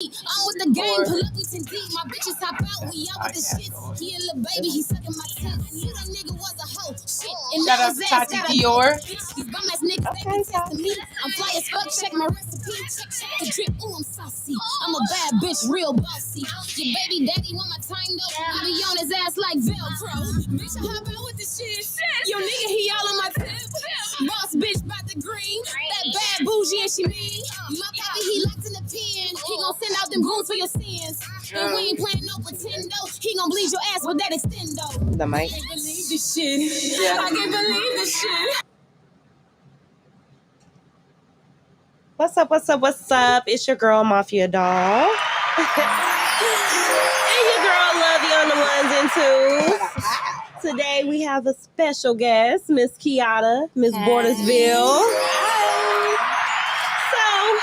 I'm with the gang, pull up, we send deep. My bitches hop out, we out with the shit. He a little baby, he sucking my tits. I knew that nigga was a hoe. Shit, and Shout now out his to ass Tati got a Dior. These bum ass niggas, they be testing me. I'm fly as fuck, check my recipe. Check the drip, ooh, I'm saucy. I'm a bad bitch, real bossy. Your baby daddy want my time though. I be on his ass like Velcro. Bitch, I hop out with the shit. Yo, nigga, he all on my tip. Boss bitch, bout the green. That bad bougie and she mean. My baby, he locked in the pen. He gon' send out them goons for your sins. And we ain't playing no pretendo. He gon' bleed your ass with that extendo. The mic. I can't believe this shit. Yeah. I can't believe this shit. What's up? What's up? What's up? It's your girl Mafia Doll. And your girl Lovey on the ones and twos. Today we have a special guest, Miss Kiata, Miss Bordersville. So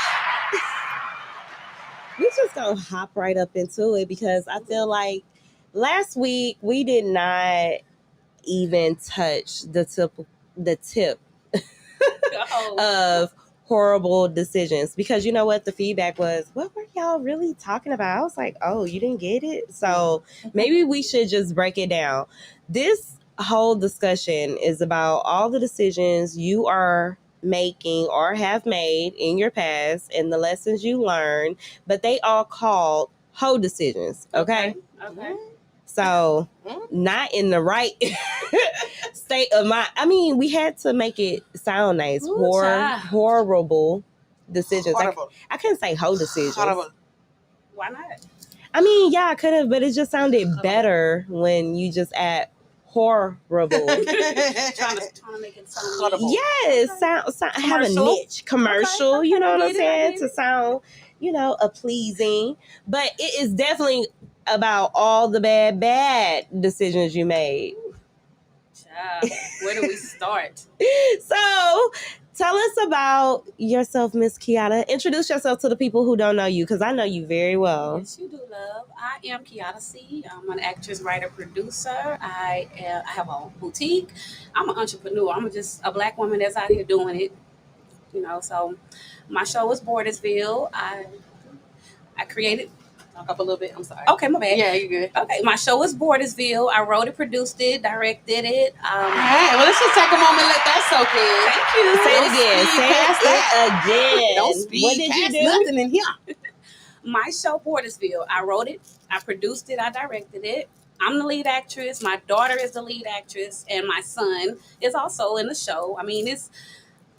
we just gonna hop right up into it because I feel like last week we did not even touch the tip of Whoreable Decisions, because you know what the feedback was, what were y'all really talking about? I was like, oh, you didn't get it? So maybe we should just break it down. This whole discussion is about all the decisions you are making or have made in your past and the lessons you learned, but they all called hoe decisions. Okay. So not in the right state of mind. I mean, we had to make it sound nice. Horrible decisions. I couldn't say hoe decisions. Horrible. Why not? I mean, yeah, I could have, but it just sounded better when you just add horrible. trying to make it sound Horrible. Yes, sound have a niche commercial. Okay, you know what I'm I saying? get To it. sound, a pleasing. But it is definitely about all the bad decisions you made. Where do we start? So, tell us about yourself, Miss Kiata. Introduce yourself to the people who don't know you, because I know you very well. Yes, you do, love. I am Kiata C. I'm an actress, writer, producer. I have a boutique. I'm an entrepreneur. I'm just a black woman that's out here doing it. So my show is Bordersville. I created. Talk up a little bit. I'm sorry. Okay, my bad. Yeah, you good. Okay, my show is Bordersville. I wrote it, produced it, directed it. All right, well, let's just take a moment and let that soak in. Thank you. Say it again. Say it again. Don't speak What did you past do? nothing in here. My show Bordersville. I wrote it, I produced it, I directed it. I'm the lead actress. My daughter is the lead actress, and my son is also in the show. I mean,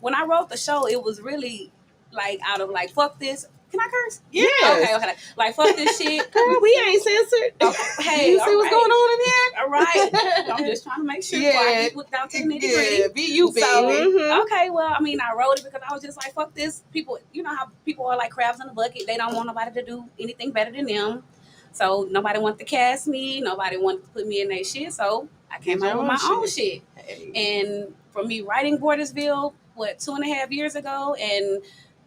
when I wrote the show, it was really like out of like, fuck this. Can I curse? Yes. Okay. Like, fuck this shit. Girl, we ain't censored. Hey, You see what's going on in here? All right. I'm just trying to make sure before I get down to the nitty gritty. Yeah, be you, baby. So, okay, well, I mean, I wrote it because I was just like, fuck this. People, you know how people are like crabs in a bucket. They don't want nobody to do anything better than them. So nobody wanted to cast me. Nobody wanted to put me in their shit. So I came out with my own shit. And for me writing Bordersville, 2.5 years ago, and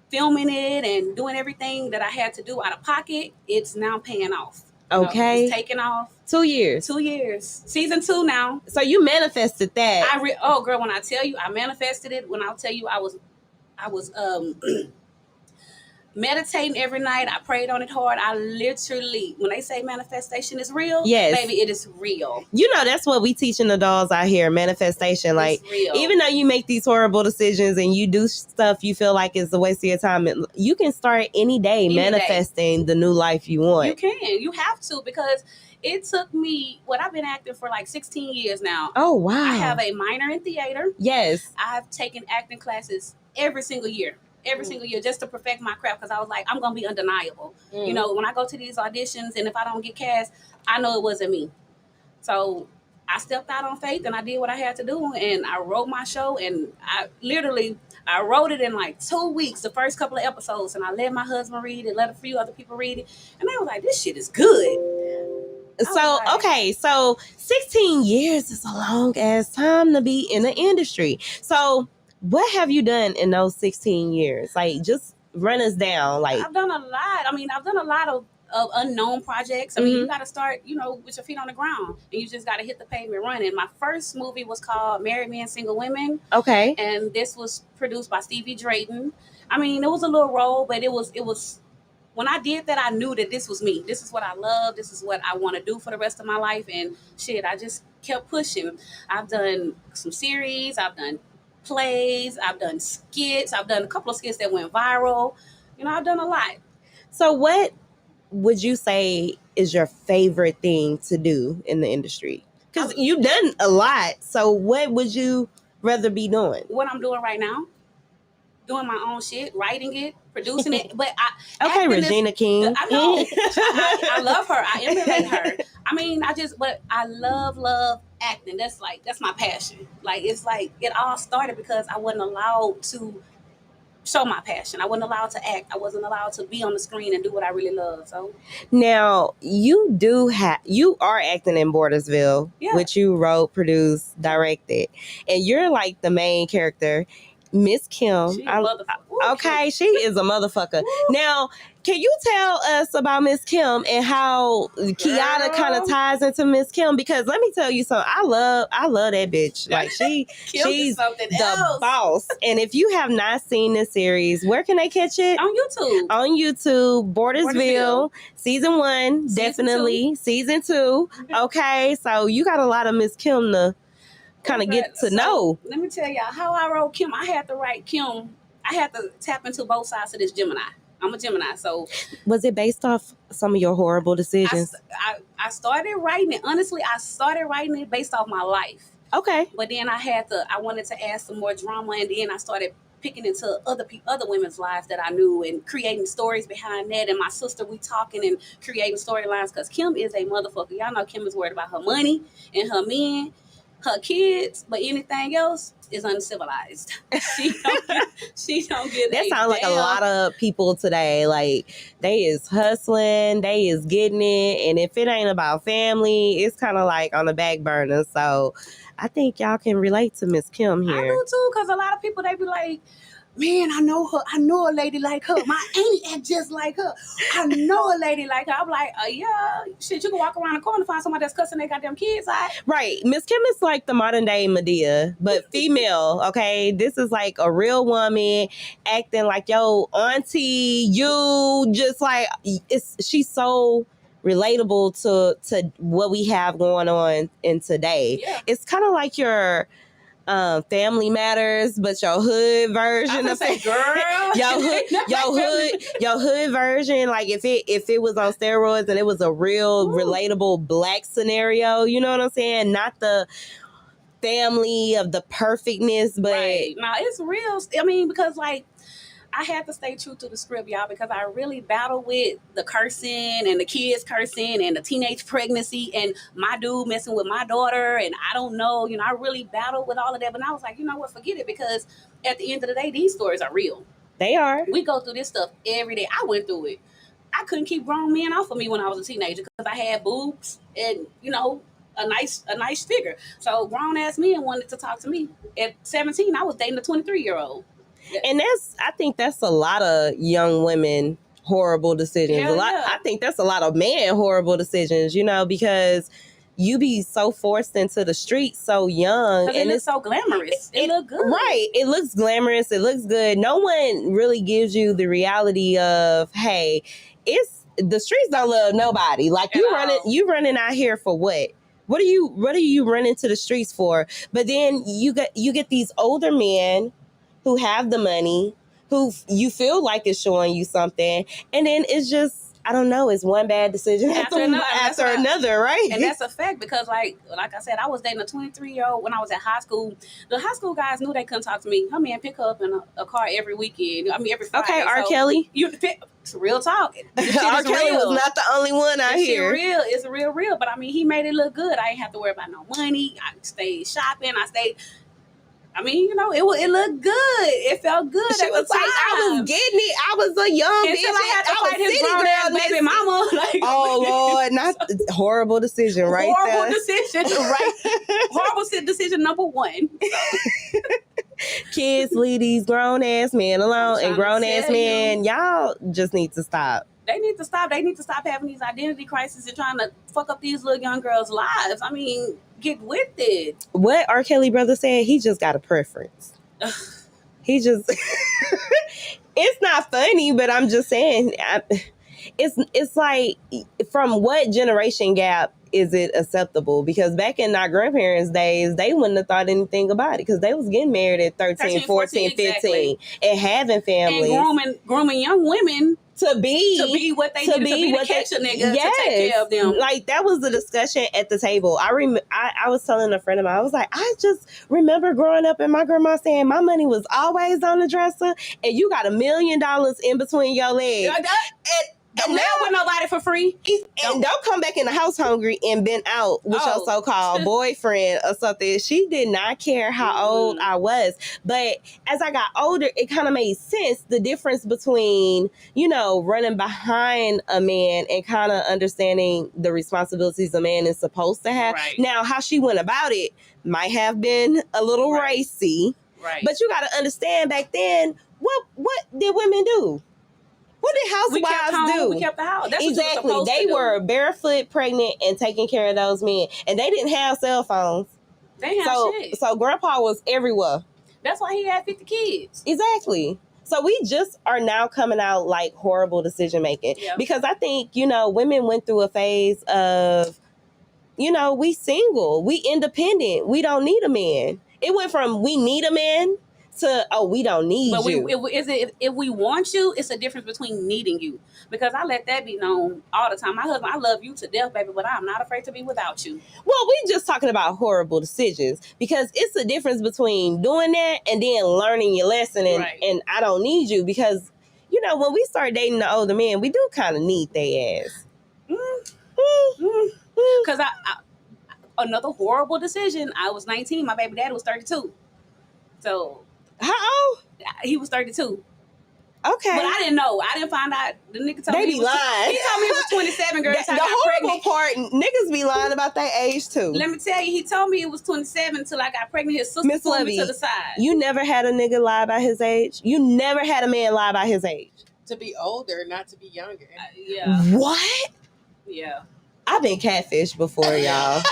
filming it and doing everything that I had to do out of pocket, it's now paying off. Okay. It's taking off. 2 years. 2 years. Season 2 now. So you manifested that. Oh girl, when I tell you I manifested it, when I'll tell you I was meditating every night. I prayed on it hard. I literally, when they say manifestation is real, yes, baby, it is real. That's what we teaching the dolls out here, manifestation. Like, it's real. Even though you make these horrible decisions and you do stuff you feel like is a waste of your time, you can start any day manifesting the new life you want. You can. You have to, because it took me, I've been acting for like 16 years now. Oh, wow. I have a minor in theater. Yes. I've taken acting classes every single year, just to perfect my craft, because I was like, I'm going to be undeniable. When I go to these auditions and if I don't get cast, I know it wasn't me. So I stepped out on faith and I did what I had to do, and I wrote my show, and I wrote it in like 2 weeks, the first couple of episodes, and I let my husband read it, let a few other people read it, and they was like, this shit is good. So, okay, so 16 years is a long ass time to be in the industry. So what have you done in those 16 years? Like, just run us down. Like, I've done a lot. I mean, I've done a lot of unknown projects. I mean, you got to start, with your feet on the ground, and you just got to hit the pavement running. My first movie was called Married Men, Single Women. Okay. And this was produced by Stevie Drayton. I mean, it was a little role, but it was when I did that, I knew that this was me. This is what I love. This is what I want to do for the rest of my life. And shit, I just kept pushing. I've done some series. I've done plays. I've done skits. I've done a couple of skits that went viral. You know, I've done a lot. So what would you say is your favorite thing to do in the industry? Because you've done a lot. So what would you rather be doing? What I'm doing right now, doing my own shit, writing it, producing it. But okay, Regina King. I know. I love her. I emulate her. I mean, but I love acting. That's my passion. Like, it's like it all started because I wasn't allowed to show my passion. I wasn't allowed to act. I wasn't allowed to be on the screen and do what I really love. So now you are acting in Bordersville, which you wrote, produced, directed, and you're like the main character, Miss Kim. Okay, she is a motherfucker. Now, can you tell us about Miss Kim and how Kiana kind of ties into Miss Kim? Because let me tell you something. I love that bitch. Like she's the boss. And if you have not seen this series, where can they catch it? On YouTube. On YouTube, Bordersville, season 1, definitely. Season 2. Okay, so you got a lot of Miss Kim to kind of get to know. Let me tell y'all how I wrote Kim. I had to write Kim. I had to tap into both sides of this Gemini. I'm a Gemini, so was it based off some of your horrible decisions? I started writing it. Honestly, I started writing it based off my life. Okay, but then I wanted to add some more drama, and then I started picking into other women's lives that I knew and creating stories behind that. And my sister, we talking and creating storylines because Kim is a motherfucker. Y'all know Kim is worried about her money and her men, her kids, but anything else is uncivilized. She don't get that sounds like a lot of people today. Like, they is hustling, they is getting it, and if it ain't about family, it's kind of like on the back burner. So I think y'all can relate to Miss Kim here. I do too, because a lot of people, they be like, man, I know her. I know a lady like her. My auntie act just like her. I know a lady like her. I'm like, yeah, shit, you can walk around the corner and find somebody that's cussing their goddamn kids out. Right. Miss Kim is like the modern day Medea, but female, okay? This is like a real woman acting like, yo, auntie, you just like, she's so relatable to what we have going on in today. Yeah. It's kind of like your Family Matters, but your hood version of it. Girl, your hood version. Like if it was on steroids and it was a real relatable black scenario, you know what I'm saying? Not the family of the perfectness, but no, it's real. I mean, because like, I had to stay true to the script, y'all, because I really battled with the cursing and the kids cursing and the teenage pregnancy and my dude messing with my daughter. And I don't know, I really battled with all of that. But I was like, you know what, forget it, because at the end of the day, these stories are real. They are. We go through this stuff every day. I went through it. I couldn't keep grown men off of me when I was a teenager because I had boobs and, a nice figure. So grown ass men wanted to talk to me. At 17, I was dating a 23-year-old. And I think that's a lot of young women horrible decisions. I think that's a lot of men horrible decisions, because you be so forced into the streets so young, and it's so glamorous. It look good, right? It looks glamorous. It looks good. No one really gives you the reality of, hey, the streets don't love nobody. Like you running out here for what? What are you running to the streets for? But then you get these older men who have the money, who you feel like is showing you something, and then it's just, I don't know, it's one bad decision after another, right? And that's a fact, because like I said, I was dating a 23-year-old when I was at high school. The high school guys knew they couldn't talk to me. Her man pick her up in a car every weekend. I mean, every Friday. Okay, R. Kelly. It's real talk. R. Kelly was not the only one out here. It's real. But I mean, he made it look good. I ain't have to worry about no money. I stayed shopping. I mean, it looked good. It felt good. She was like, I was getting it. I was a young bitch. Until I had to fight his grown ass baby mama. Like, oh Lord, not horrible decision, right? Horrible decision, right? Horrible decision number 1. Kids, leave these grown ass men alone, and grown ass men, y'all just need to stop. They need to stop. They need to stop having these identity crises and trying to fuck up these little young girls' lives. I mean, get with it. What R. Kelly brother said, he just got a preference. He just, it's not funny, but I'm just saying, it's like, from what generation gap is it acceptable? Because back in our grandparents' days, they wouldn't have thought anything about it because they was getting married at 13, 14, 15, exactly. and having families. And grooming young women to be what they needed to be to catch a nigga, to take care of them. Like, that was the discussion at the table. I was telling a friend of mine, I was like, I just remember growing up and my grandma saying my money was always on the dresser and you got $1 million in between your legs. And now with nobody for free. And don't come back in the house hungry and been out with your so-called boyfriend or something. She did not care how old I was. But as I got older, it kind of made sense, the difference between, running behind a man and kind of understanding the responsibilities a man is supposed to have. Right. Now, how she went about it might have been a little racy. Right. But you got to understand, back then, what did women do? What did housewives do? We kept the house. That's exactly. What they were barefoot, pregnant, and taking care of those men. And they didn't have cell phones. They had shit. So grandpa was everywhere. That's why he had 50 kids. Exactly. So we just are now coming out like horrible decision making. Yeah. Because I think, women went through a phase of, we single, we independent, we don't need a man. It went from we need a man to, we don't need you. If we want you, it's a difference between needing you. Because I let that be known all the time. My husband, I love you to death, baby, but I'm not afraid to be without you. Well, we just talking about horrible decisions, because it's a difference between doing that and then learning your lesson and I don't need you. Because, when we start dating the older men, we do kind of need their ass. Because another horrible decision, I was 19, my baby daddy was 32. So... How old? He was 32. Okay. But I didn't know. I didn't find out. The nigga told me he lying. He told me he was 27, girl. The horrible pregnant. part, niggas be lying about their age too. Let me tell you, he told me it was 27 till I got pregnant. His sister pulled me to the side. You never had a nigga lie about his age? You never had a man lie about his age? To be older, not to be younger. Yeah. What? Yeah. I've been catfished before, y'all.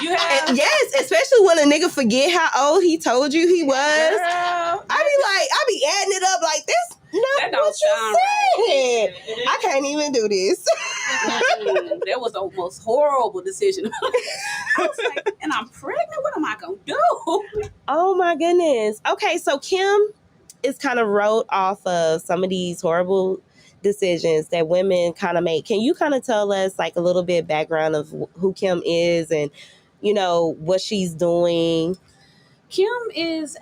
You have? And yes, especially when a nigga forget how old he told you he was. Girl, I be adding it up like this. That don't sound right. I can't even do this. That was the most horrible decision. I was like, and I'm pregnant? What am I going to do? Oh my goodness. Okay, so Kim is kind of wrote off of some of these horrible decisions that women kind of make. Can you kind of tell us like a little bit background of who Kim is and, what she's doing? Kim is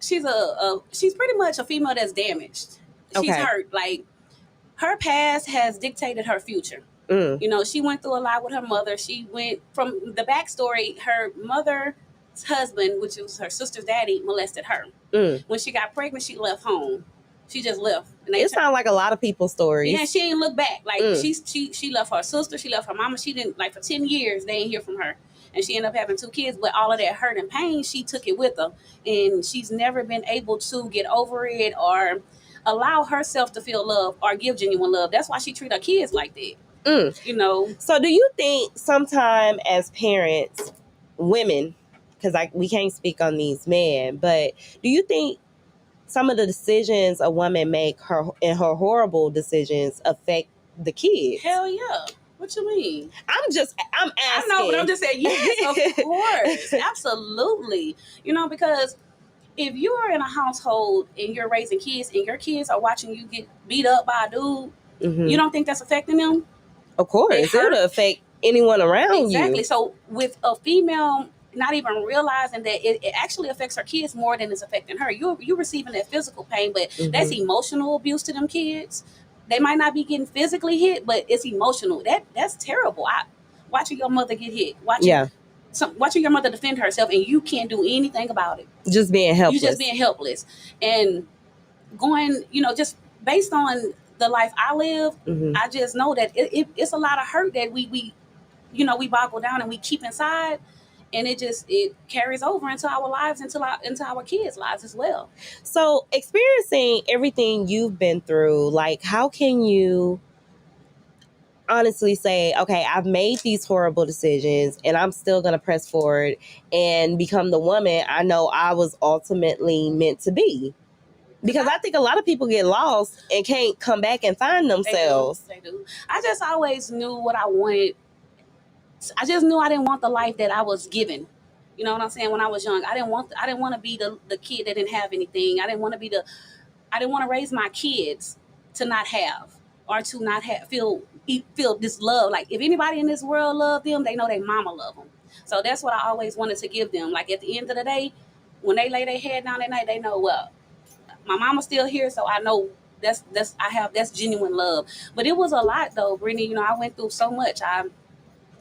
she's pretty much a female that's damaged. She's hurt. Like, her past has dictated her future. She went through a lot with her mother. She went from the backstory, her mother's husband, which was her sister's daddy, molested her. When she got pregnant, she left home. She just left. And it sounds like a lot of people's stories. Yeah, she didn't look back. Like, she left her sister, she left her mama. She didn't, like, for 10 years, they didn't hear from her. And she ended up having 2 kids. But all of that hurt and pain, she took it with her. And she's never been able to get over it or allow herself to feel love or give genuine love. That's why she treat her kids like that. So do you think sometime as parents, women, because we can't speak on these men, but do you think some of the decisions a woman make her horrible decisions affect the kids? Hell yeah. What you mean? I'm asking. I know, but I'm just saying, yes, of course. Absolutely. Because if you are in a household and you're raising kids and your kids are watching you get beat up by a dude, you don't think that's affecting them? Of course. It would affect anyone around you. Exactly. So with a female not even realizing that it actually affects her kids more than it's affecting her. You're receiving that physical pain, but that's emotional abuse to them kids. They might not be getting physically hit, but it's emotional. That's terrible. Watching your mother get hit. Watching your mother defend herself and you can't do anything about it. Just being helpless. You're just being helpless. And going, just based on the life I live, I just know that it's a lot of hurt that we boggle down and we keep inside. And it carries over into our lives, into our kids' lives as well. So experiencing everything you've been through, like, how can you honestly say, okay, I've made these horrible decisions and I'm still going to press forward and become the woman I know I was ultimately meant to be? Because I think a lot of people get lost and can't come back and find themselves. They do. I just always knew what I wanted. I just knew I didn't want the life that I was given. You know what I'm saying? When I was young, I didn't want to be the kid that didn't have anything. I didn't want to raise my kids to not have, or to not feel this love. Like, if anybody in this world love them, they know their mama love them. So that's what I always wanted to give them. Like, at the end of the day, when they lay their head down at night, they know, well, my mama's still here, so I know that's genuine love. But it was a lot though, Brittany. You know, I went through so much. I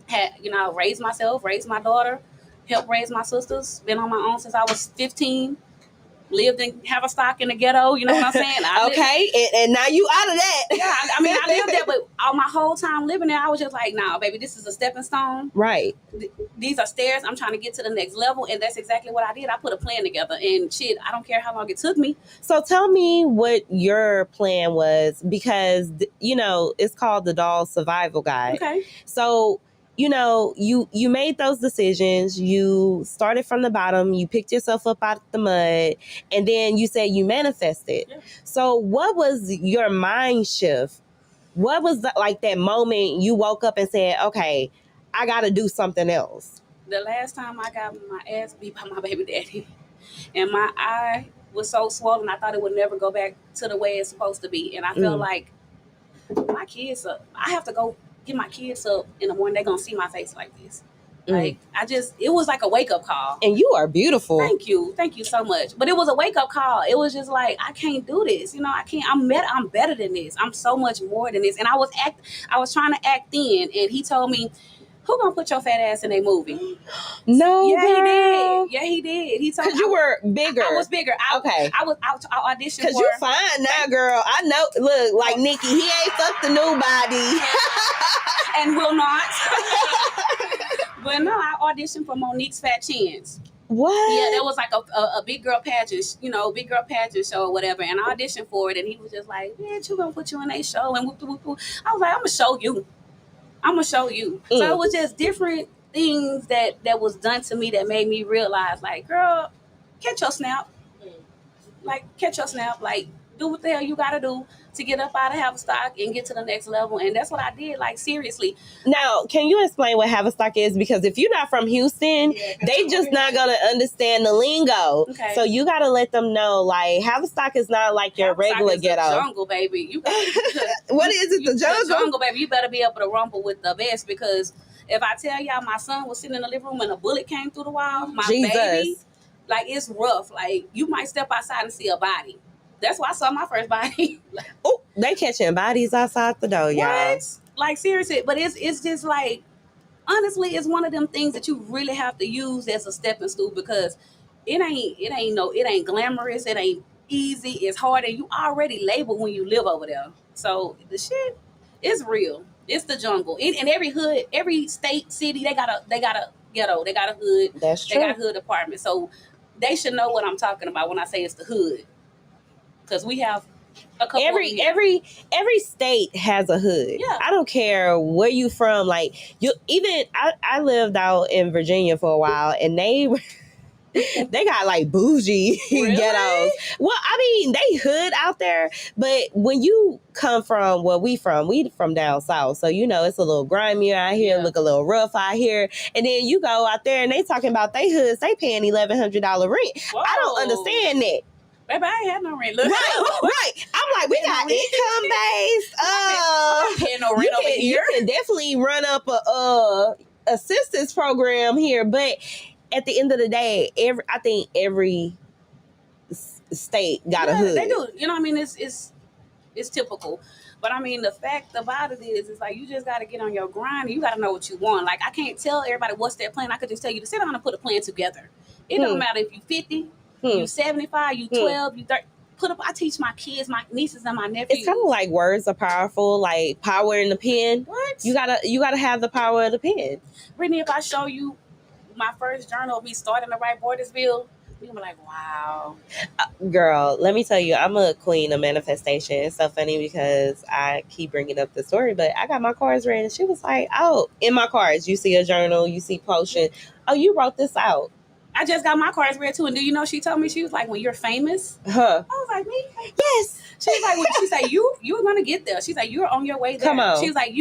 had, raised myself, raised my daughter, helped raise my sisters, been on my own since I was 15. Lived in Haverstock in the ghetto, you know what I'm saying? And now you out of that. Yeah, I mean, I lived there, but all my whole time living there, I was just like, nah, baby, this is a stepping stone. Right. These are stairs. I'm trying to get to the next level, and that's exactly what I did. I put a plan together, and shit, I don't care how long it took me. So tell me what your plan was, because, it's called the Doll Survival Guide. Okay. So, you made those decisions. You started from the bottom. You picked yourself up out of the mud, and then you said you manifested. Yeah. So what was your mind shift? What was that moment you woke up and said, okay, I got to do something else? The last time I got my ass beat by my baby daddy, and my eye was so swollen, I thought it would never go back to the way it's supposed to be. And I felt like my kids I have to go get my kids up in the morning. They're going to see my face like this. Like, it was like a wake-up call. And you are beautiful. Thank you so much. But it was a wake-up call. It was just like, I can't do this. I can't. I'm better than this. I'm so much more than this. And I was trying to act thin, and he told me, who gonna put your fat ass in a movie? No, yeah, girl. He did. Yeah, he did. He told me. Because you were bigger. I was bigger. I auditioned because you fine now, girl. I know. Look, like Nikki, he ain't fucked the new body. And will not. But no, I auditioned for Monique's Fat Chins. What? Yeah, there was like a big girl pageant, big girl pageant show or whatever, and I auditioned for it, and he was just like, "Bitch, you gonna put you in a show?" And whoop, whoop, whoop. I was like, "I'm gonna show you." So it was just different things that was done to me that made me realize, like, girl, catch your snap. Like, catch your snap. Like, do what the hell you gotta do to get up out of Haverstock and get to the next level. And that's what I did, like, seriously. Now, can you explain what Haverstock is? Because if you're not from Houston, they just not gonna understand the lingo. Okay. So you gotta let them know, like, Haverstock is not like your regular ghetto. The jungle, baby. What is it? The jungle? The jungle, baby. You better be able to rumble with the best, because if I tell y'all, my son was sitting in the living room and a bullet came through the wall, my baby, like, it's rough. Like, you might step outside and see a body. That's why I saw my first body. Oh, they catching bodies outside the door, y'all. What? Like, seriously. But it's just like, honestly, it's one of them things that you really have to use as a stepping stool, because it ain't glamorous, it ain't easy, it's hard, and you already labeled when you live over there. So the shit is real. It's the jungle. In every hood, every state, city, they got a ghetto, they got a hood. That's true. They got a hood apartment. So they should know what I'm talking about when I say it's the hood. Because we have a couple every state has a hood. Yeah. I don't care where you from. Like, I lived out in Virginia for a while, and they got like bougie ghettos. Well, I mean, they hood out there, but when you come from where we from down south, so it's a little grimier out here, look a little rough out here, and then you go out there and they talking about they hoods, they paying $1,100 rent. Whoa. I don't understand that. Baby, I ain't had no rent. Right. I'm like, we got income based. I don't pay no rent over here. You can definitely run up a assistance program here, but at the end of the day, I think every state got a hood. They do. You know what I mean? It's typical. But I mean, the fact about it is like, you just got to get on your grind. And you got to know what you want. Like, I can't tell everybody what's their plan. I could just tell you to sit down and put a plan together. It don't matter if you 50. You 75, you 12, you 30. I teach my kids, my nieces and my nephews. It's kind of like words are powerful, like power in the pen. What? You gotta have the power of the pen. Brittany, if I show you my first journal of me starting to write Bordersville, you'll be like, wow. Girl, let me tell you, I'm a queen of manifestation. It's so funny because I keep bringing up the story, but I got my cards read and she was like, oh, in my cards, you see a journal, you see potion. Oh, you wrote this out. I just got my cards read too, and do you know she told me, she was like, when you're famous, I was like, me? Yes. She was like, she said, you're gonna get there. She's like, you're on your way there. Come on. She was like,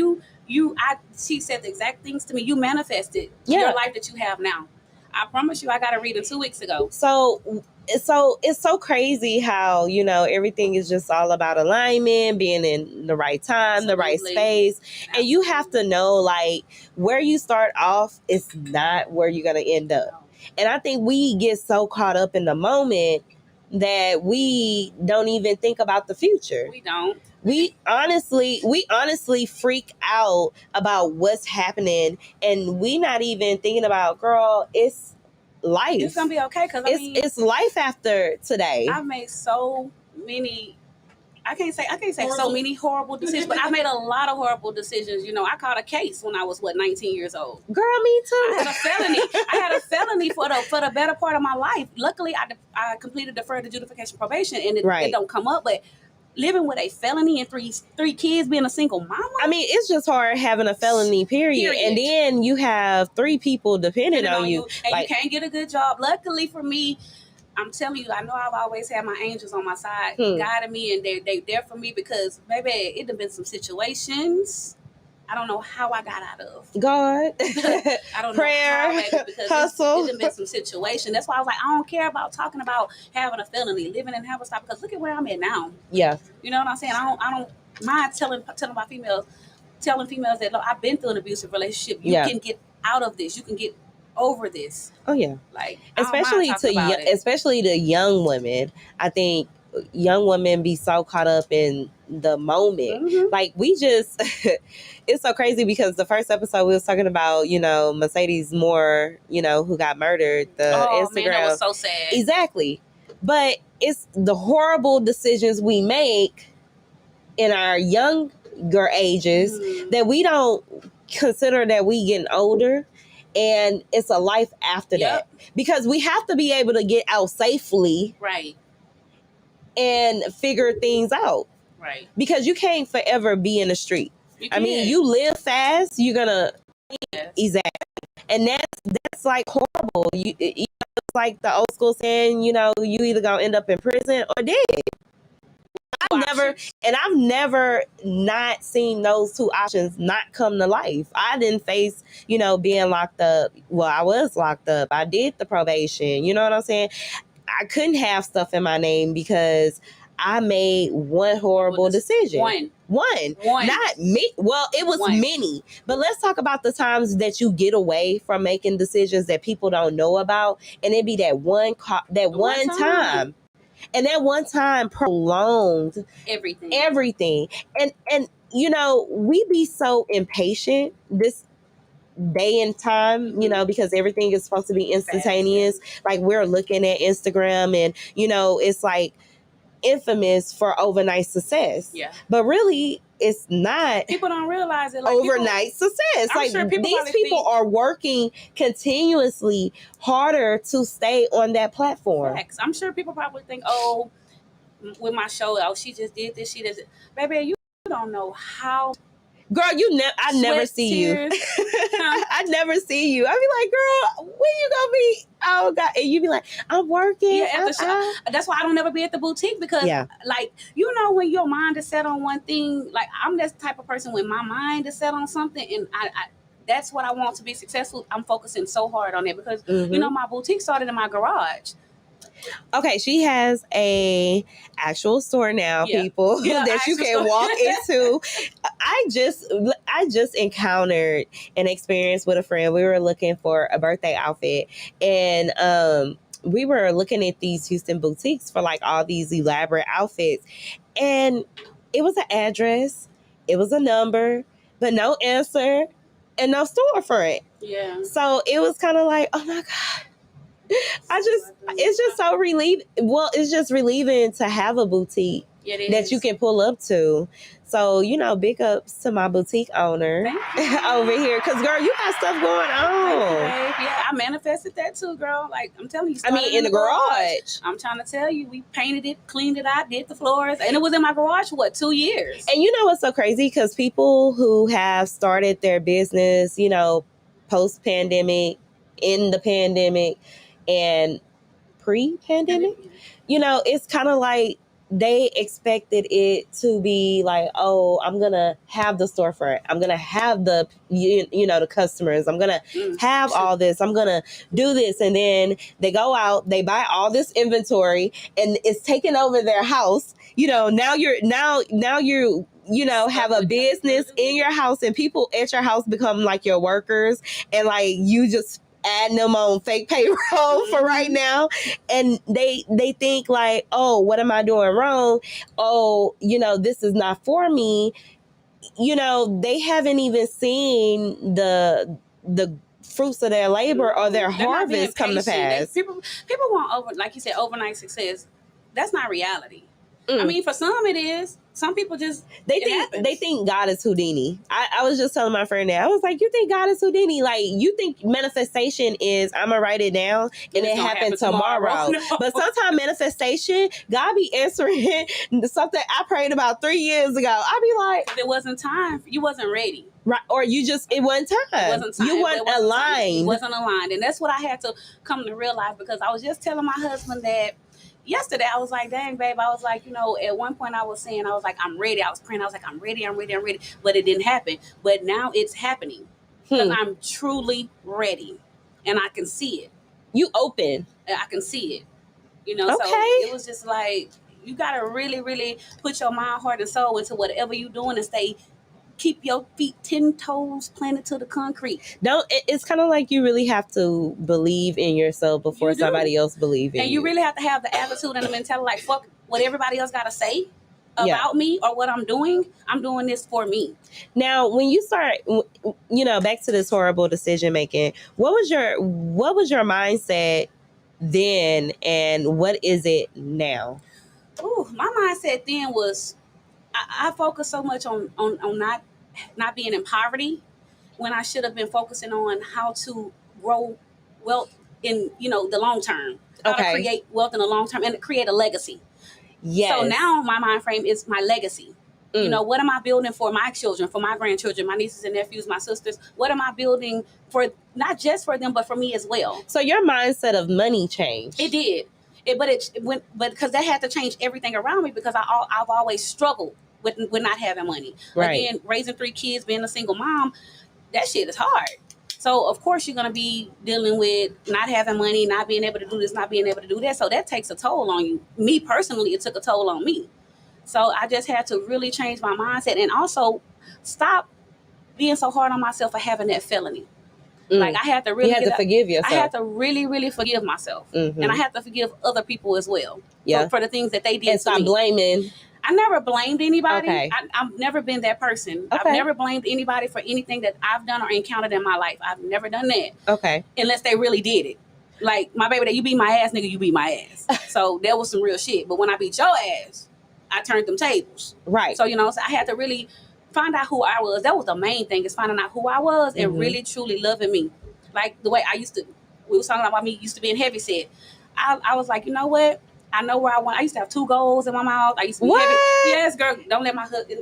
she said the exact things to me. You manifested your life that you have now. I promise you, I got a reading 2 weeks ago. So it's so crazy how, you know, everything is just all about alignment, being in the right time, the right space. Absolutely. And you have to know, like, where you start off is not where you're going to end up. And I think we get so caught up in the moment that we don't even think about the future. We don't. We honestly freak out about what's happening, and we not even thinking about, girl, it's life. It's gonna be okay, because it's life after today. I've made so many. I can't say so many horrible decisions, but I made a lot of horrible decisions. You know, I caught a case when I was 19 years old. Girl, me too. I had a felony for the better part of my life. Luckily, I completed deferred adjudication probation, and it don't come up. But living with a felony and three kids, being a single mama. I mean, it's just hard having a felony, period. And then you have 3 people depending on you. And like, you can't get a good job. Luckily for me, I'm telling you, I know I've always had my angels on my side, guiding me, and they're there for me, because, baby, it have been some situations I don't know how I got out of. God. I don't Prayer, know how, because hustle. It's been some situation. That's why I was like, I don't care about talking about having a felony, living in hell stop, because look at where I'm at now. Yeah. You know what I'm saying? I don't mind telling females that, look, I've been through an abusive relationship. You can get out of this. You can get over this. Oh yeah. Like, especially to young women. I think young women be so caught up in the moment. Mm-hmm. Like, we just it's so crazy, because the first episode we was talking about, you know, Mercedes Moore, you know, who got murdered, the Instagram. Man, that was so sad. Exactly. But it's the horrible decisions we make in our younger ages that we don't consider that we getting older. And it's a life after that, because we have to be able to get out safely, right, and figure things out, right? Because you can't forever be in the street. I mean, you live fast, you're gonna exactly, and that's like horrible. You know, it's like the old school saying, you know, you either gonna end up in prison or dead. I've never not seen those 2 options not come to life. I didn't face, you know, being locked up. Well, I was locked up. I did the probation. You know what I'm saying? I couldn't have stuff in my name because I made one horrible decision. One. Not me. Well, it was many. But let's talk about the times that you get away from making decisions that people don't know about, and it be that one time. And that one time prolonged everything. And you know, we be so impatient this day and time, you know, because everything is supposed to be instantaneous. Like, we're looking at Instagram, and, you know, it's like infamous for overnight success. Yeah. But really, it's not. People don't realize it. Like, overnight success. I'm sure these people are working continuously harder to stay on that platform. Facts. I'm sure people probably think, oh, with my show, oh, she just did this, she does it. Baby, you don't know how. Girl, I never see you. I never see you. I be like, girl, when you gonna be? Oh God! And you be like, I'm working. Yeah, at the show. That's why I don't ever be at the boutique, because, like, you know, when your mind is set on one thing, like, I'm this type of person, when my mind is set on something, and I that's what I want to be successful. I'm focusing so hard on it, because you know, my boutique started in my garage. Okay, she has a actual store now, people, that you can walk into. I just encountered an experience with a friend. We were looking for a birthday outfit, and we were looking at these Houston boutiques for like all these elaborate outfits, and it was an address, it was a number, but no answer and no storefront. Yeah. So it was kind of like, oh my God. It's just so relieving. Well, it's just relieving to have a boutique that you can pull up to. So, you know, big ups to my boutique owner over here. Because, girl, you got stuff going on. Yeah, I manifested that too, girl. Like, I'm telling you. I mean, in the garage. I'm trying to tell you, we painted it, cleaned it out, did the floors. And it was in my garage for, 2 years? And you know what's so crazy? Because people who have started their business, you know, post-pandemic, in the pandemic, and pre-pandemic, you know, it's kind of like they expected it to be like, oh, I'm gonna have the storefront, I'm gonna have the you know, the customers, I'm gonna have all this, I'm gonna do this, and then they go out, they buy all this inventory, and it's taking over their house. You know, now you're you know, have a business in your house, and people at your house become like your workers, and like you just adding them on fake payroll for right now, and they think like, oh, what am I doing wrong? Oh, you know, this is not for me. You know, they haven't even seen the fruits of their labor or their harvest come to pass. People want like you said, overnight success. That's not reality. I mean, for some it is. Some people just they think God is Houdini. I was just telling my friend that, I was like, you think God is Houdini? Like, you think manifestation is I'm gonna write it down and it happen tomorrow. No. But sometimes manifestation, God be answering something I prayed about 3 years ago. I be like, it wasn't time. You wasn't ready. Right, or you just it wasn't time. It wasn't time. You weren't aligned. It wasn't aligned, and that's what I had to come to realize, because I was just telling my husband that yesterday. I was like, dang, babe. I was like, you know, at one point I was saying, I was like, I'm ready. I was praying. I was like, I'm ready. But it didn't happen. But now it's happening because I'm truly ready, and I can see it. You open. I can see it. You know, okay. So it was just like, you got to really, really put your mind, heart, and soul into whatever you're doing, and keep your feet 10 toes planted to the concrete. It's kind of like you really have to believe in yourself before somebody else believes in you. And you really have to have the attitude and the mentality like, fuck what everybody else got to say about me or what I'm doing. I'm doing this for me. Now, when you start, you know, back to this horrible decision making, what was your mindset then, and what is it now? Ooh, my mindset then was, I focused so much on not being in poverty, when I should have been focusing on how to grow wealth in, you know, the long term. How to create wealth in the long term and to create a legacy. Yes. So now my mind frame is my legacy. You know, what am I building for my children, for my grandchildren, my nieces and nephews, my sisters? What am I building for, not just for them, but for me as well? So your mindset of money changed. It did. But because that had to change everything around me, because I've always struggled with not having money. Right. Again, raising 3 kids, being a single mom, that shit is hard. So of course you're gonna be dealing with not having money, not being able to do this, not being able to do that. So that takes a toll on you. Me personally, it took a toll on me. So I just had to really change my mindset, and also stop being so hard on myself for having that felony. Like, I had to really forgive yourself. I had to really, really forgive myself, and I had to forgive other people as well. Yeah. For the things that they did. And stop blaming. I never blamed anybody. Okay. I've never been that person. Okay. I've never blamed anybody for anything that I've done or encountered in my life. I've never done that. Okay. Unless they really did it. Like, my baby, that you beat my ass, nigga, you beat my ass. So that was some real shit. But when I beat your ass, I turned them tables. Right. So, you know, so I had to really find out who I was. That was the main thing, is finding out who I was and really, truly loving me. Like the way I used to, we was talking about me used to being heavy set. I was like, you know what? I know where I want. I used to have 2 goals in my mouth. I used to be heavy. Yes, girl. Don't let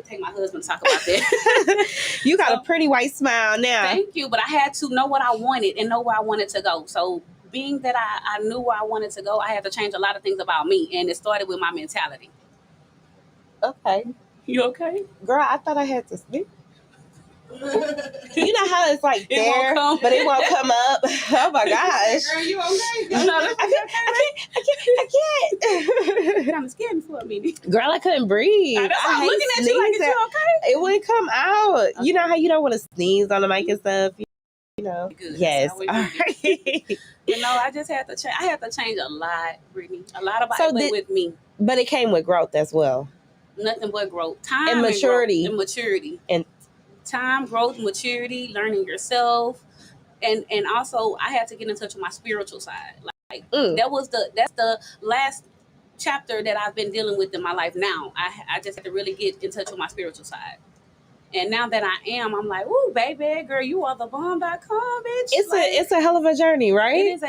take my husband to talk about that. You got a pretty white smile now. Thank you. But I had to know what I wanted and know where I wanted to go. So being that I knew where I wanted to go, I had to change a lot of things about me. And it started with my mentality. Okay. You okay? Girl, I thought I had to speak. You know how it's like it there, but it won't come up. Oh my gosh. Girl, you okay? I can't. You're kind of scared me for a minute. Girl, I couldn't breathe. I'm looking at you like, is you okay? It wouldn't come out. Okay. You know how you don't want to sneeze on the mic and stuff? You know? Good. Yes. All right. You know, I just had to change. I had to change a lot, Brittany. A lot about it with me. But it came with growth as well. Nothing but growth. Time and maturity. And maturity. And time, growth, maturity, learning yourself. And also I had to get in touch with my spiritual side. Like that's the last chapter that I've been dealing with in my life now. I just had to really get in touch with my spiritual side. And now that I am, I'm like, ooh, baby, girl, you are the bomb.com, bitch. It's a hell of a journey, right? It is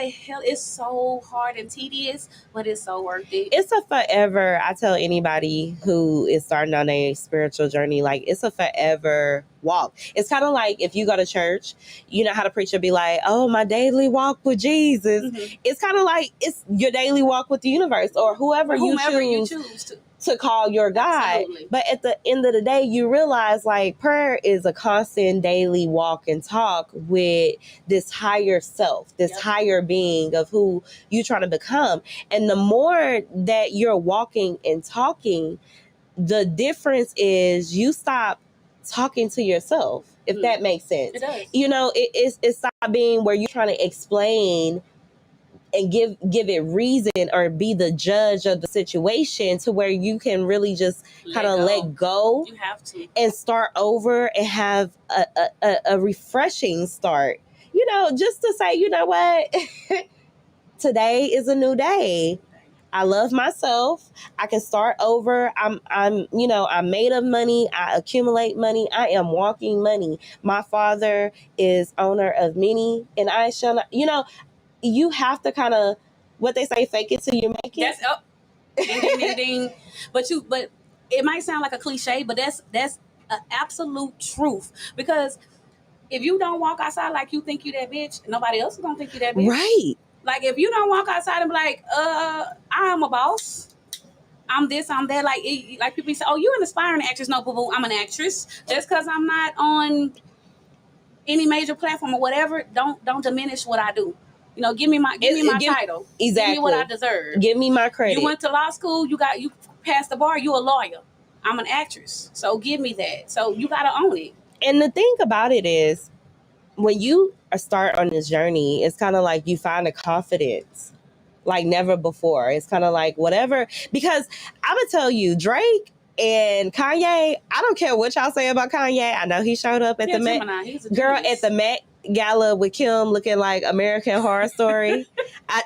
it's so hard and tedious, but it's so worth it. It's a forever, I tell anybody who is starting on a spiritual journey, like, it's a forever walk. It's kind of like if you go to church, you know how the preacher be like, oh, my daily walk with Jesus. Mm-hmm. It's kind of like it's your daily walk with the universe or whoever you choose to call your God. Absolutely. But at the end of the day, you realize like prayer is a constant daily walk and talk with this higher self, this higher being of who you're trying to become. And the more that you're walking and talking, the difference is you stop talking to yourself, if that makes sense. It does. You know, it's stop being where you're trying to explain and give it reason or be the judge of the situation, to where you can really just kind of let go. You have to. And start over and have a refreshing start. You know, just to say, you know what? Today is a new day. I love myself. I can start over. I'm made of money. I accumulate money. I am walking money. My father is owner of many, and I shall not, you have to kind of, what they say, fake it till you make it. That's up. Ding, ding, ding, ding. But it might sound like a cliche, but that's an absolute truth. Because if you don't walk outside like you think you that bitch, nobody else is gonna think you that bitch. Right. Like if you don't walk outside and be like, I am a boss. I'm this, I'm that. Like people say, oh, you an aspiring actress. No, boo-boo, I'm an actress. Just because I'm not on any major platform or whatever, don't diminish what I do. You know, give me my title. Exactly. Give me what I deserve. Give me my credit. You went to law school. You passed the bar. You a lawyer. I'm an actress. So give me that. So you got to own it. And the thing about it is, when you start on this journey, it's kind of like you find a confidence like never before. It's kind of like whatever. Because I'm going to tell you, Drake and Kanye, I don't care what y'all say about Kanye. I know he showed up at the Met. Girl, at the Met Gala with Kim looking like American Horror Story.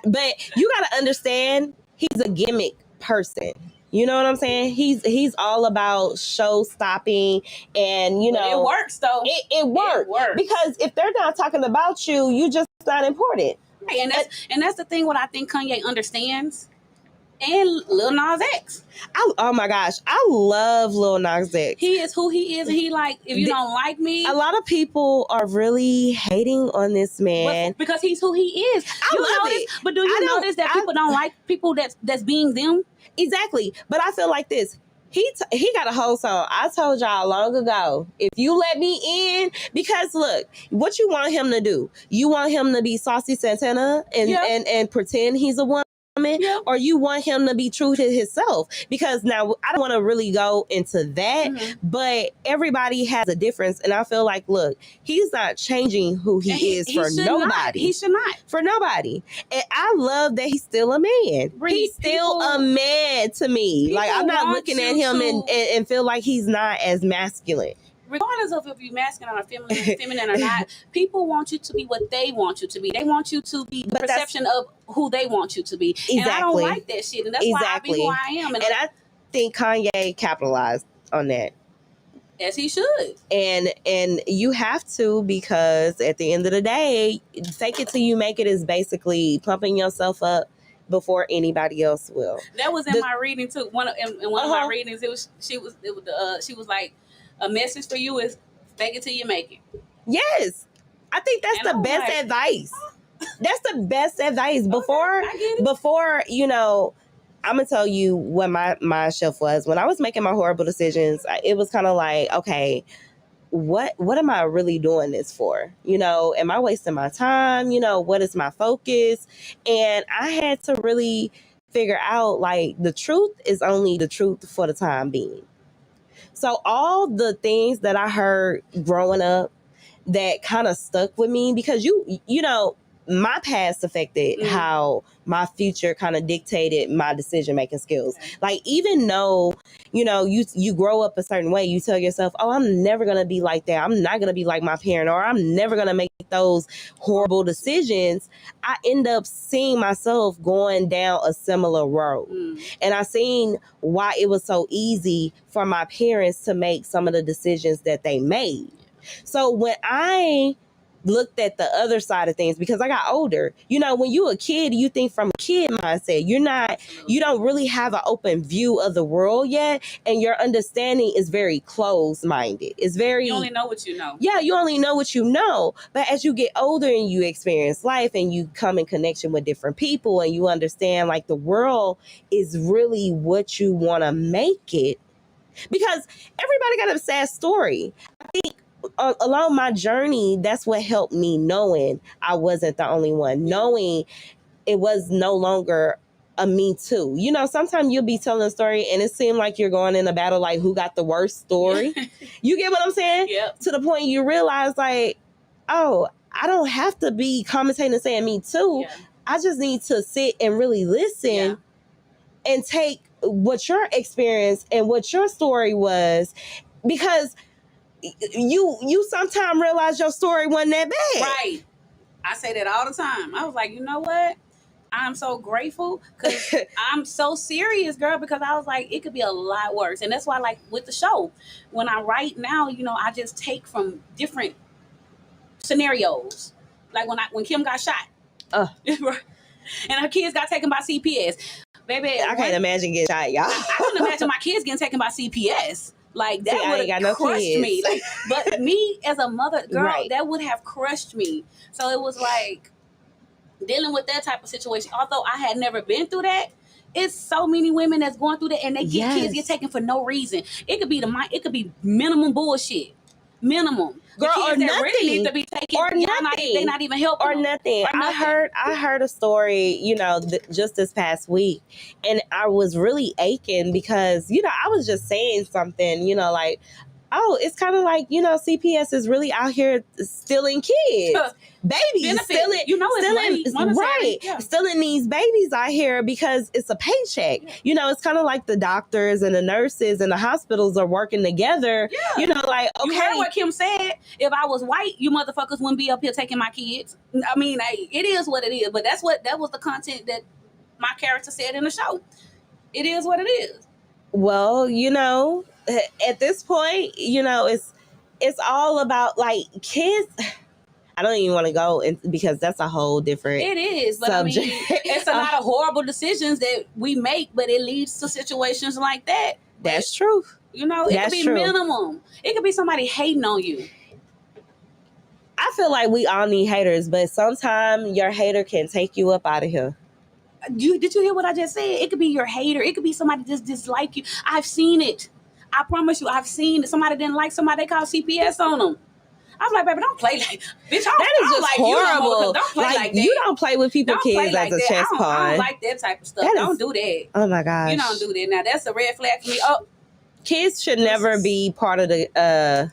But you got to understand, he's a gimmick person. You know what I'm saying? He's all about show stopping, and it works though. It works. Because if they're not talking about you, you just not important. Right, and that's the thing. What I think Kanye understands. And Lil Nas X. Oh my gosh, I love Lil Nas X. He is who he is, and he like, if you don't like me. A lot of people are really hating on this man. Because he's who he is. I love it. But do you notice that people don't like people that's being them? Exactly. But I feel like this. He got a whole song. I told y'all long ago, if you let me in, because look, what you want him to do? You want him to be Saucy Santana and pretend he's a woman? Yep. Or you want him to be true to himself? Because now I don't want to really go into that, but everybody has a difference, and I feel like, look, he's not changing who he is for nobody. He should not. For nobody. And I love that he's still a man. He's still a man to me. Like, I'm not looking at him and feel like he's not as masculine. Regardless of if you're masculine or feminine or not, people want you to be what they want you to be. They want you to be the perception of who they want you to be. Exactly. And I don't like that shit. And that's why I be who I am. And I think Kanye capitalized on that. As he should. And you have to, because at the end of the day, fake it till you make it is basically pumping yourself up before anybody else will. That was in my reading too. One of my readings, she was like, a message for you is fake it till you make it. Yes. I think that's the best advice. That's the best advice. Before, I'm going to tell you what my shift was. When I was making my horrible decisions, it was kind of like, okay, what am I really doing this for? Am I wasting my time? What is my focus? And I had to really figure out, like, the truth is only the truth for the time being. So all the things that I heard growing up that kind of stuck with me, because you know, my past affected how my future kind of dictated my decision making skills. Like, even though, you know, you grow up a certain way, you tell yourself, oh, I'm never going to be like that. I'm not going to be like my parent, or I'm never going to make those horrible decisions. I end up seeing myself going down a similar road. And I seen why it was so easy for my parents to make some of the decisions that they made. So when I looked at the other side of things, because I got older, you know, when you a kid, you think from a kid mindset. You don't really have an open view of the world yet, and your understanding is very closed minded. It's very, you only know what you know. Yeah, you only know what you know. But as you get older and you experience life and you come in connection with different people and you understand like the world is really what you want to make it, because everybody got a sad story. I think along my journey, that's what helped me, knowing I wasn't the only one, knowing it was no longer a me too. You know, sometimes you'll be telling a story and it seemed like you're going in a battle like who got the worst story. You get what I'm saying? Yep. To the point you realize like, oh, I don't have to be commentating and saying me too. Yeah. I just need to sit and really listen and take what your experience and what your story was, because you sometimes realize your story wasn't that bad. Right. I say that all the time. I was like, you know what? I'm so grateful because I'm so serious, girl, because I was like, it could be a lot worse. And that's why, like, with the show, when I write now, you know, I just take from different scenarios. Like when Kim got shot. And her kids got taken by CPS. Baby, I can't imagine getting shot, y'all. I couldn't imagine my kids getting taken by CPS. Like, that would have crushed me. Like, but me as a mother, girl, that would have crushed me. So it was like dealing with that type of situation. Although I had never been through that, it's so many women that's going through that, and they get kids get taken for no reason. It could be minimum bullshit. Minimum. Girl, or nothing. Really need to be taken, or nothing. They're not even helping. Or nothing. I heard a story, you know, just this past week, and I was really aching because, you know, I was just saying something, you know, like, oh, it's kind of like, you know, CPS is really out here stealing kids. Babies. Stealing, you know, it's money. Right. Yeah. Stealing these babies out here because it's a paycheck. Yeah. You know, it's kind of like the doctors and the nurses and the hospitals are working together. Yeah. You know, like, okay. You heard what Kim said. If I was white, you motherfuckers wouldn't be up here taking my kids. I mean, it is what it is. But that was the content that my character said in the show. It is what it is. Well, you know, at this point, you know, it's all about like kids. I don't even want to go in because that's a whole different It is, but subject. I mean, it's a lot of horrible decisions that we make, but it leads to situations like that. That's true. You know, it could be minimum. It could be somebody hating on you. I feel like we all need haters, but sometimes your hater can take you up out of here. Did you hear what I just said? It could be your hater. It could be somebody just dislike you. I've seen it. I promise you, I've seen it. Somebody didn't like somebody, they called CPS on them. I was like, baby, don't play like bitch. That is just horrible. Don't play like that. You don't play with people kids as a chess pawn. I don't like that type of stuff. Don't do that. Oh my gosh. You don't do that. Now that's a red flag for me. Oh, kids should never be part of the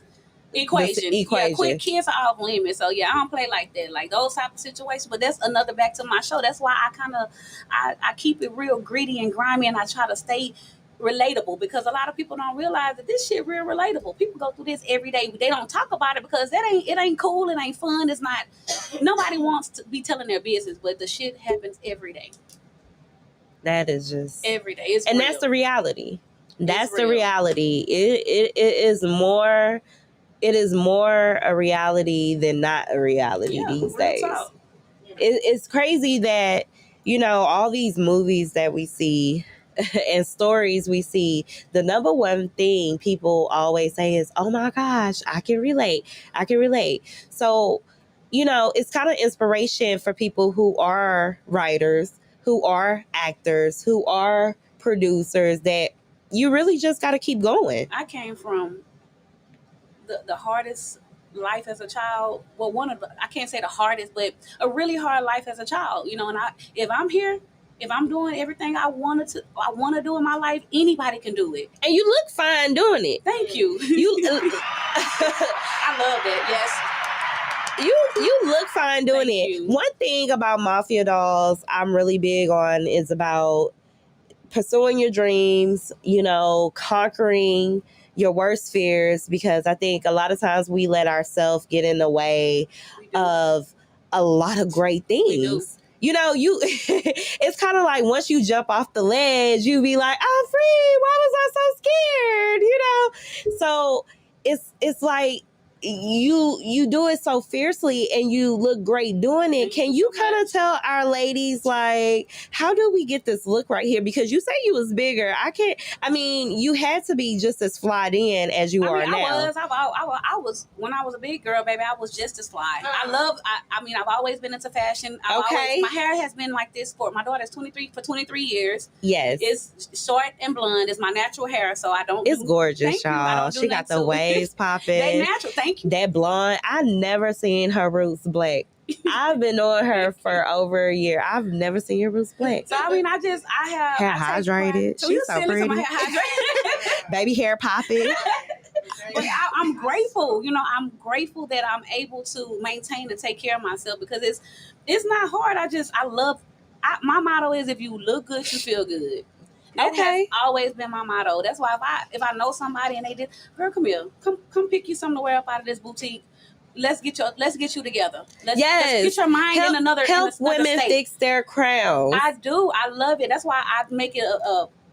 equation. Yeah, kids are off limits. So yeah, I don't play like that. Like those type of situations. But that's another back to my show. That's why I keep it real gritty and grimy, and I try to stay relatable, because a lot of people don't realize that this shit real relatable. People go through this every day. They don't talk about it because it ain't cool. It ain't fun. It's not. Nobody wants to be telling their business, but the shit happens every day. That is just every day. It's and real. That's the reality. That's the reality. It is more. It is more a reality than not a reality these days. It's crazy that, you know, all these movies that we see and stories we see, the number one thing people always say is, oh my gosh, I can relate. So, you know, it's kind of inspiration for people who are writers, who are actors, who are producers, that you really just got to keep going. I came from the hardest life as a child. Well, I can't say the hardest, but a really hard life as a child, you know, and if I'm here, if I'm doing everything I want to do in my life, anybody can do it. And you look fine doing it. Thank you. I love that. you look fine doing it. One thing about Mafia Dolls I'm really big on is about pursuing your dreams, conquering your worst fears, because I think a lot of times we let ourselves get in the way of a lot of great things. It's kind of like once you jump off the ledge, you be like, I'm free. Why was I so scared? So it's like you do it so fiercely and you look great doing it. Can you kind of tell our ladies, like, how do we get this look right here? Because you say you was bigger. You had to be just as flyed in as you are now. I was when I was a big girl, baby, I was just as fly. I've always been into fashion. My hair has been like this for, my daughter's 23 years. Yes. It's short and blonde. It's my natural hair, so I don't. It's gorgeous, y'all. She got the waves popping. They natural. Thank you. That blonde, I never seen her roots black. I've been knowing her for over a year. I've never seen your roots black. So I have hair hydrated. She's so pretty. My hair hydrated. Baby hair popping. But I'm grateful. I'm grateful that I'm able to maintain and take care of myself, because it's not hard. My motto is, if you look good, you feel good. That has always been my motto. That's why if I know somebody and they did, girl, come here, come pick you something to wear up out of this boutique. Let's get you together. Let's get your mind in another women state. Fix their crowns. I do. I love it. That's why I make it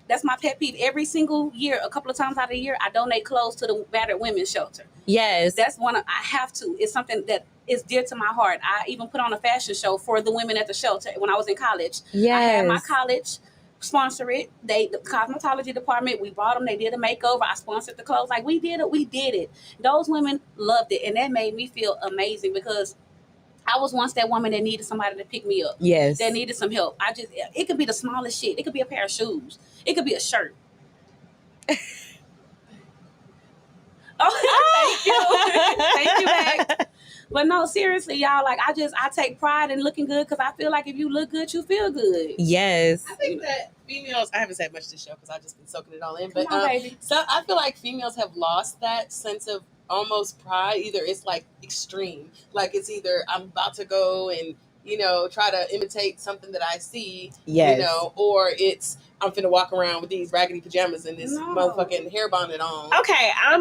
that's my pet peeve. Every single year, a couple of times out of the year, I donate clothes to the battered women's shelter. Yes. That's I have to. It's something that is dear to my heart. I even put on a fashion show for the women at the shelter when I was in college. Yes. I had my college sponsor it. The cosmetology department, we brought them. They did a makeover. I sponsored the clothes. Like, we did it. Those women loved it, and that made me feel amazing, because I was once that woman that needed somebody to pick me up. Yes. That needed some help. It could be the smallest shit. It could be a pair of shoes. It could be a shirt. Oh, thank you. Thank you, Max. But no, seriously, y'all, like, I take pride in looking good, because I feel like if you look good, you feel good. Yes. I think that females, I haven't said much to show because I've just been soaking it all in, but Come on, baby. So I feel like females have lost that sense of almost pride. Either it's like extreme, like it's either I'm about to go and try to imitate something that I see, or it's I'm finna walk around with these raggedy pajamas and this motherfucking hair bonnet on. Okay, I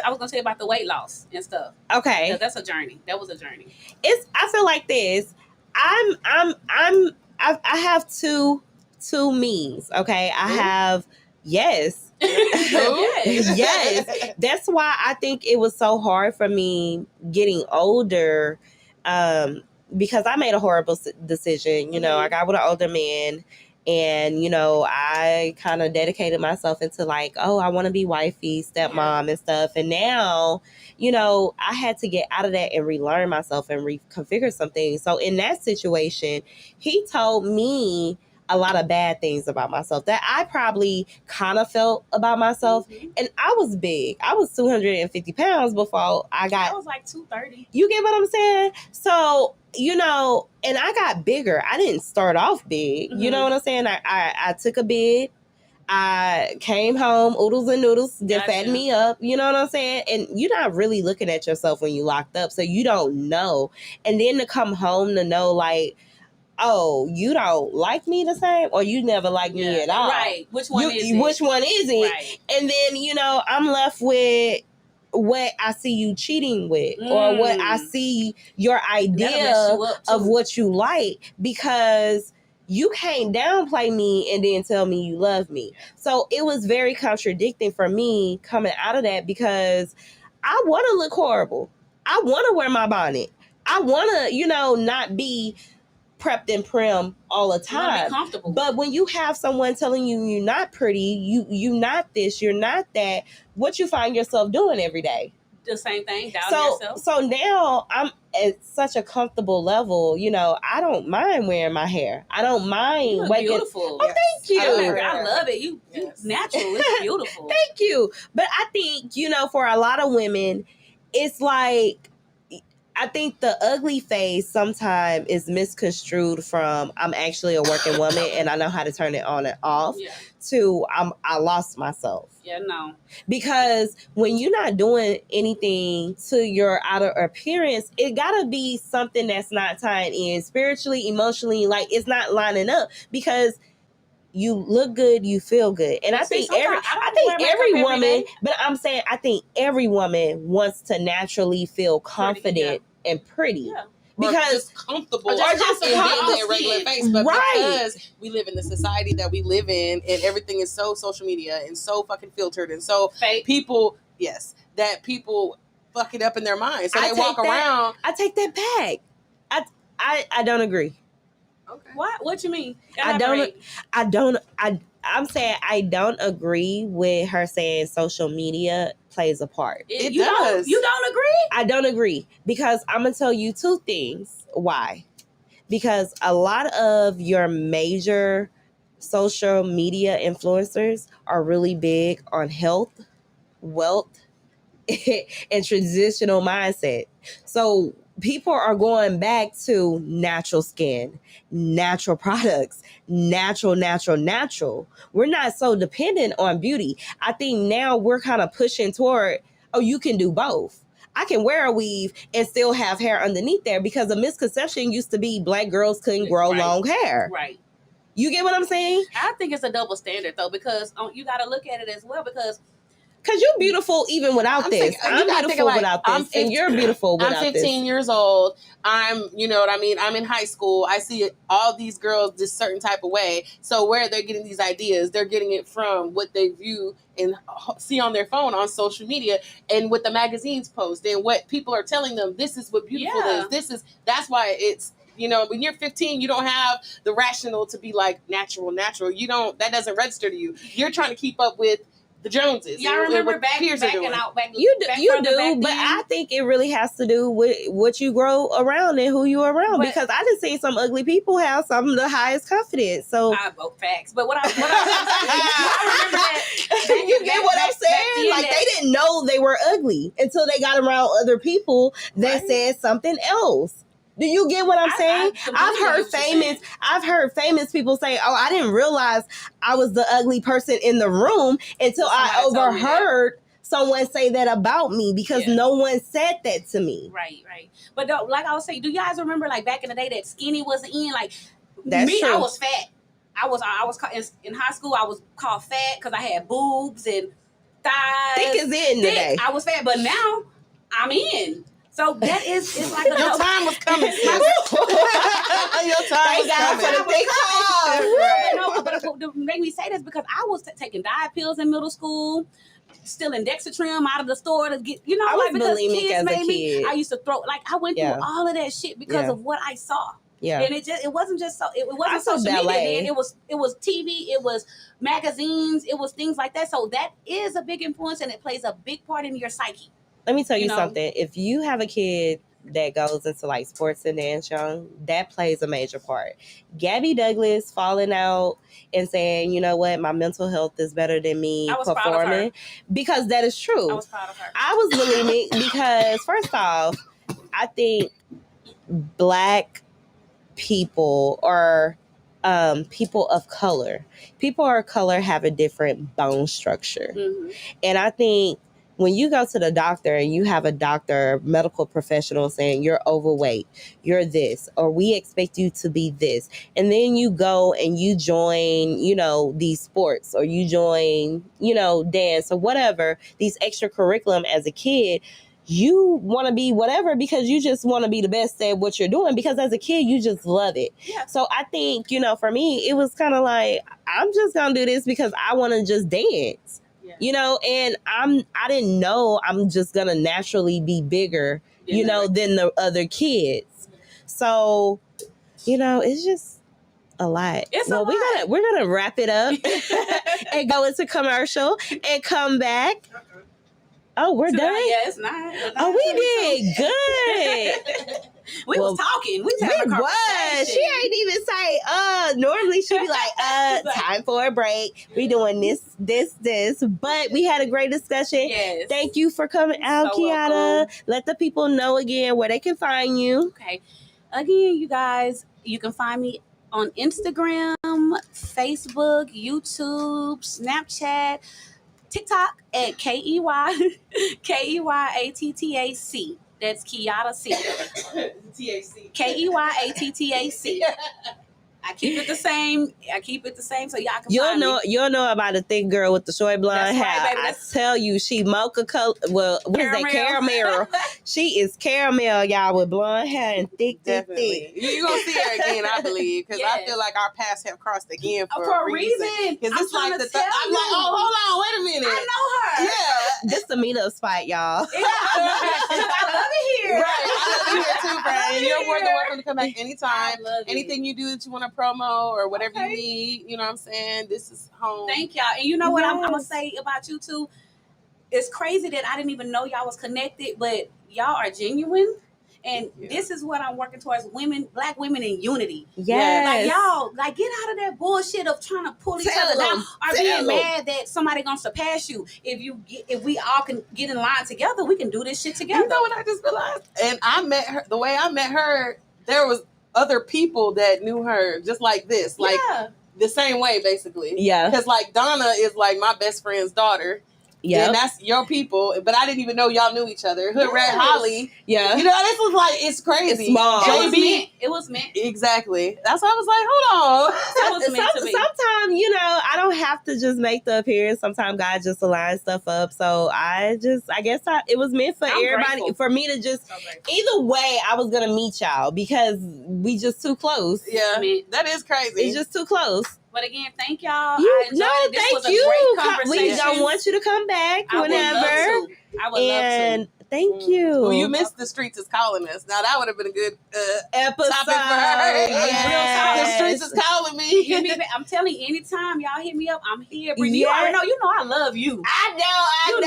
was gonna say about the weight loss and stuff. Okay, that's a journey. That was a journey. I feel like this. I have two me's. Okay, I have yes. Yes. That's why I think it was so hard for me getting older, because I made a horrible decision. I got with an older man, and I kind of dedicated myself into like, oh, I want to be wifey, stepmom, and stuff. And now, I had to get out of that and relearn myself and reconfigure some things. So in that situation, he told me a lot of bad things about myself that I probably kind of felt about myself. Mm-hmm. And I was big. I was 250 pounds before I was like 230. You get what I'm saying? So, and I got bigger. I didn't start off big. Mm-hmm. You know what I'm saying? I took a bid. I came home, oodles and noodles, they fed me up. You know what I'm saying? And you're not really looking at yourself when you locked up. So you don't know. And then to come home to know, like, oh, you don't like me the same, or you never liked me at all. Right. Which one is it? Which one is it? Right. And then, I'm left with what I see you cheating with, or what I see your idea of what you like, because you can't downplay me and then tell me you love me. So it was very contradicting for me coming out of that, because I want to look horrible. I want to wear my bonnet. I want to, not be prepped and prim all the time. Be comfortable. But when you have someone telling you you're not pretty, you not this, you're not that, what you find yourself doing every day? The same thing, doubting yourself. So now I'm at such a comfortable level, I don't mind wearing my hair. I don't mind waking. Beautiful. Oh, thank you. I love it. You natural. It's beautiful. Thank you. But I think, for a lot of women, it's like, I think the ugly phase sometimes is misconstrued from I'm actually a working woman and I know how to turn it on and off to I lost myself. Yeah, no. Because when you're not doing anything to your outer appearance, it gotta be something that's not tying in spiritually, emotionally, like it's not lining up because you look good, you feel good. And I think every woman, but I'm saying I think every woman wants to naturally feel confident and pretty. Yeah. Because or just comfortable, or just being their regular face, but because we live in the society that we live in, and everything is so social media and so fucking filtered, and so fake. People fuck it up in their minds, so they walk around. I take that back. I don't agree. Okay. What you mean? I'm saying I don't agree with her saying social media plays a part. It does. You don't agree? I don't agree because I'm going to tell you two things. Why? Because a lot of your major social media influencers are really big on health, wealth, and transitional mindset. So people are going back to natural skin, natural products, natural. We're not so dependent on beauty. I think now we're kind of pushing toward, you can do both. I can wear a weave and still have hair underneath there because a misconception used to be black girls couldn't grow long hair. Right. You get what I'm saying? I think it's a double standard though because you got to look at it as well because you're beautiful even without this. I'm beautiful without this. And you're beautiful without this. I'm 15 years old. You know what I mean? I'm in high school. I see all these girls this certain type of way. So where they're getting these ideas, they're getting it from what they view and see on their phone on social media and what the magazines post and what people are telling them. This is what beautiful is. That's why it's, when you're 15, you don't have the rational to be like natural. That doesn't register to you. You're trying to keep up with the Joneses. Y'all remember back you do, but I think it really has to do with what you grow around and who you're around. Because I just seen some ugly people have some of the highest confidence. So I vote facts. But what I remember that you get what I'm saying? Like they didn't know they were ugly until they got around other people that said something else. Do you get what I'm saying? I've heard famous people say, "Oh, I didn't realize I was the ugly person in the room until I overheard someone say that about me because no one said that to me." Right. But like I was saying, do you guys remember like back in the day that skinny wasn't in? Like that's true. I was fat. I was in high school. I was called fat because I had boobs and thighs. Thick is in today. I was fat, but now I'm in. So that it's like your time was coming. Your time was coming. But to make me say this because I was taking diet pills in middle school, stealing Dexatrim out of the store to get, I was because bulimic kids as made a me. kid. I used to throw I went through all of that shit because of what I saw. Yeah. And it wasn't just it wasn't social media then. It was TV, it was magazines, it was things like that. So that is a big influence and it plays a big part in your psyche. Let me tell you something. If you have a kid that goes into like sports and dance young, that plays a major part. Gabby Douglas falling out and saying, you know what, my mental health is better than me performing. Because that is true. I was proud of her. I was bulimic because first off, I think Black people or people of color have a different bone structure. Mm-hmm. And I think when you go to the doctor and you have a doctor, medical professional saying you're overweight, you're this, or we expect you to be this, and then you go and you join, these sports or you join, dance or whatever, these extracurriculum as a kid, you want to be whatever because you just want to be the best at what you're doing because as a kid, you just love it. Yeah. So I think, for me, it was kind of like, I'm just going to do this because I want to just dance. Yeah. And I didn't know I'm just gonna naturally be bigger, than the other kids. So, it's just a lot. It's a lot. We're gonna wrap it up and go into commercial and come back. Oh, we're done? Yeah, it's not. Oh, we did good. We was talking. We was having a conversation. She ain't even say, normally she'd be like, time for a break. We doing this. But we had a great discussion. Yes. Thank you for coming out, So Kiara. welcome. Let the people know again where they can find you. Okay. Again, you guys, you can find me on Instagram, Facebook, YouTube, Snapchat, TikTok at KEYATTAC. That's Kiata C. THC. KEYATTAC. I keep it the same. So y'all can find me. You'll know about a thick girl with the short blonde hair. Right, baby. I tell you, she mocha color. Well, what is that? Caramel. She is caramel, y'all, with blonde hair and thick. Definitely. You're going to see her again, I believe, because I feel like our paths have crossed again for a reason. Because it's like I'm like, oh, hold on, wait a minute. I know her. Yeah. This is a meetup spot, y'all. Yeah, I love it here. Right. I love it here too, Brian. You're more than welcome to come back anytime. Anything you do that you want to promo or whatever you need, you know what I'm saying? This is home. Thank y'all. And you know what I'm going to say about you too? It's crazy that I didn't even know y'all was connected, but y'all are genuine. And this is what I'm working towards: Black women in unity. Yes. Like y'all, like get out of that bullshit of trying to pull each other down or being mad that somebody gonna surpass you. If we all can get in line together, we can do this shit together. You know what I just realized? And I met her, the way I met her, there was other people that knew her just like this. Like the same way, basically. Yeah. Because like Donna is like my best friend's daughter. Yeah, and that's your people, but I didn't even know y'all knew each other. Hood Rat Holly, you know, this was like it's crazy. It's small. It was meant. Exactly. That's why I was like, hold on. It was meant to be. Sometimes, you know, I don't have to just make the appearance. Sometimes God just aligns stuff up. So I guess it was meant for everybody. Grateful. For me to just either way, I was gonna meet y'all because we just too close. Yeah, that is crazy. It's just too close. But again, thank y'all. I enjoyed it. This was a great conversation. We don't want you to come back whenever. I would love to. Thank you. Well, you missed The Streets is Calling Us. Now, that would have been a good episode topic for her. The Streets is calling me. I'm telling you, anytime y'all hit me up, I'm here. You already know. You know I love you. I know. I'm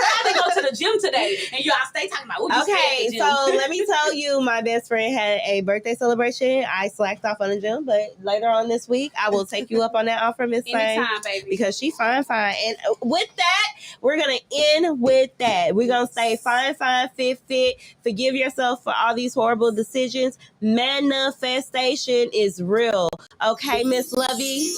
about to go to the gym today, and y'all stay talking about what you said at the gym. So let me tell you, my best friend had a birthday celebration. I slacked off on the gym, but later on this week, I will take you up on that offer, Miss Fang. Anytime, baby. Because she fine. And with that, we're going to end with that. We're going to say fine, fit. Forgive yourself for all these horrible decisions. Manifestation is real. Okay, Miss Lovey?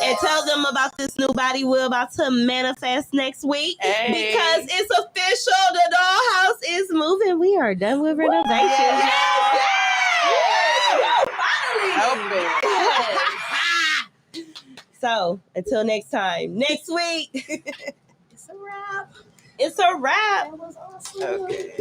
And tell them about this new body we're about to manifest next week. Hey. Because it's official. The dollhouse is moving. We are done with renovation. Finally. So, until next time. Next week. It's a wrap. It's a wrap. That was awesome. Okay.